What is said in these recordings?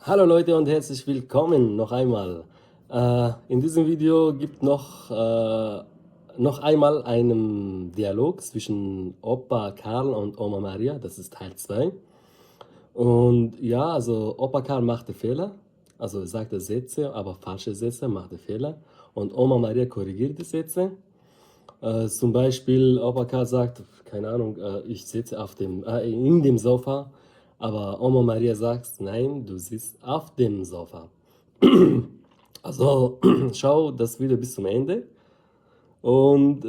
Hallo Leute und herzlich willkommen noch einmal. In diesem Video gibt noch einmal einen Dialog zwischen Opa Karl und Oma Maria, das ist Teil 2. Und ja, also Opa Karl machte Fehler, also er sagte Sätze, aber falsche Sätze, machte Fehler. Und Oma Maria korrigiert die Sätze. Zum Beispiel, Opa Karl sagt, keine Ahnung, ich sitze in dem Sofa, aber Oma Maria sagt, nein, du sitzt auf dem Sofa. Also schau das Video bis zum Ende und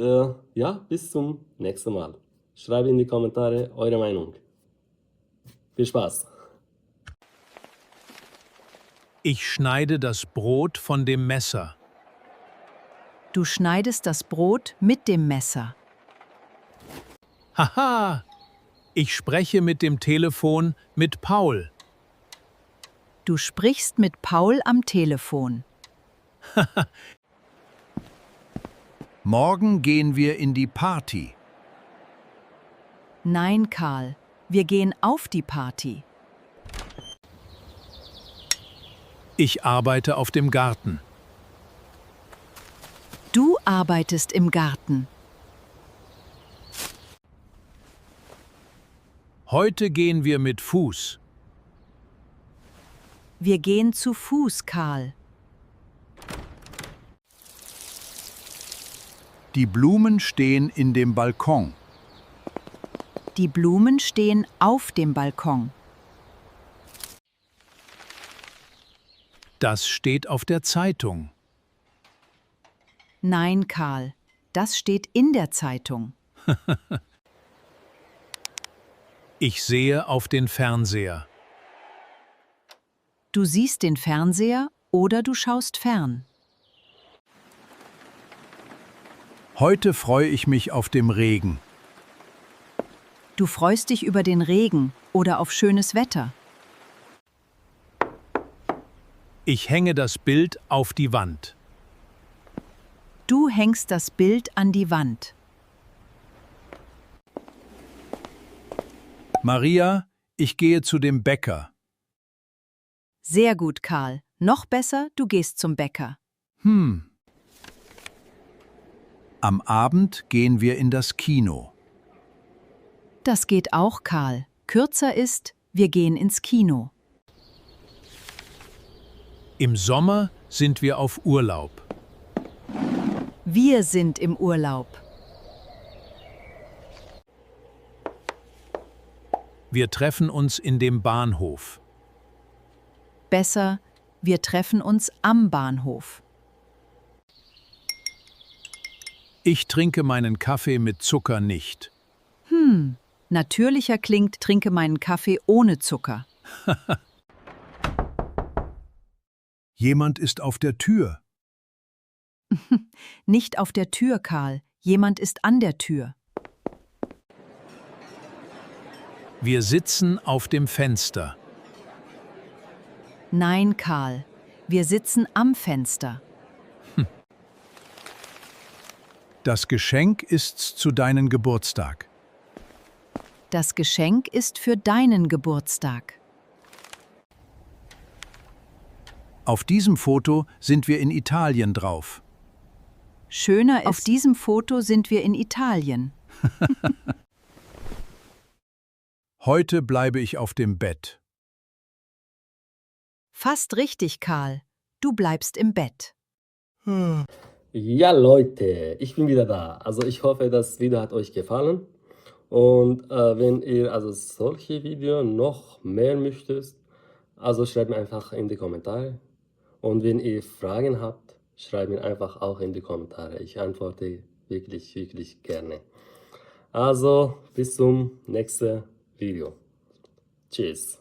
ja, bis zum nächsten Mal. Schreibe in die Kommentare eure Meinung. Viel Spaß! Ich schneide das Brot von dem Messer. Du schneidest das Brot mit dem Messer. Haha! Ich spreche mit dem Telefon mit Paul. Du sprichst mit Paul am Telefon. Morgen gehen wir in die Party. Nein, Karl, wir gehen auf die Party. Ich arbeite auf dem Garten. Du arbeitest im Garten. Heute gehen wir mit Fuß. Wir gehen zu Fuß, Karl. Die Blumen stehen in dem Balkon. Die Blumen stehen auf dem Balkon. Das steht auf der Zeitung. Nein, Karl, das steht in der Zeitung. Ich sehe auf den Fernseher. Du siehst den Fernseher oder du schaust fern. Heute freue ich mich auf den Regen. Du freust dich über den Regen oder auf schönes Wetter. Ich hänge das Bild auf die Wand. Du hängst das Bild an die Wand. Maria, ich gehe zu dem Bäcker. Sehr gut, Karl. Noch besser, du gehst zum Bäcker. Am Abend gehen wir in das Kino. Das geht auch, Karl. Kürzer ist, wir gehen ins Kino. Im Sommer sind wir auf Urlaub. Wir sind im Urlaub. Wir treffen uns in dem Bahnhof. Besser, wir treffen uns am Bahnhof. Ich trinke meinen Kaffee mit Zucker nicht. Natürlicher klingt, trinke meinen Kaffee ohne Zucker. Jemand ist auf der Tür. Nicht auf der Tür, Karl. Jemand ist an der Tür. Wir sitzen auf dem Fenster. Nein, Karl. Wir sitzen am Fenster. Das Geschenk ist zu deinem Geburtstag. Das Geschenk ist für deinen Geburtstag. Auf diesem Foto sind wir in Italien drauf. Schöner ist, auf diesem Foto sind wir in Italien. Heute bleibe ich auf dem Bett. Fast richtig, Karl. Du bleibst im Bett. Ja Leute, ich bin wieder da. Also ich hoffe, das Video hat euch gefallen. Und wenn ihr also solche Videos noch mehr möchtet, also schreibt mir einfach in die Kommentare. Und wenn ihr Fragen habt, schreibt mir einfach auch in die Kommentare. Ich antworte wirklich, wirklich gerne. Also bis zum nächsten Video. Tschüss.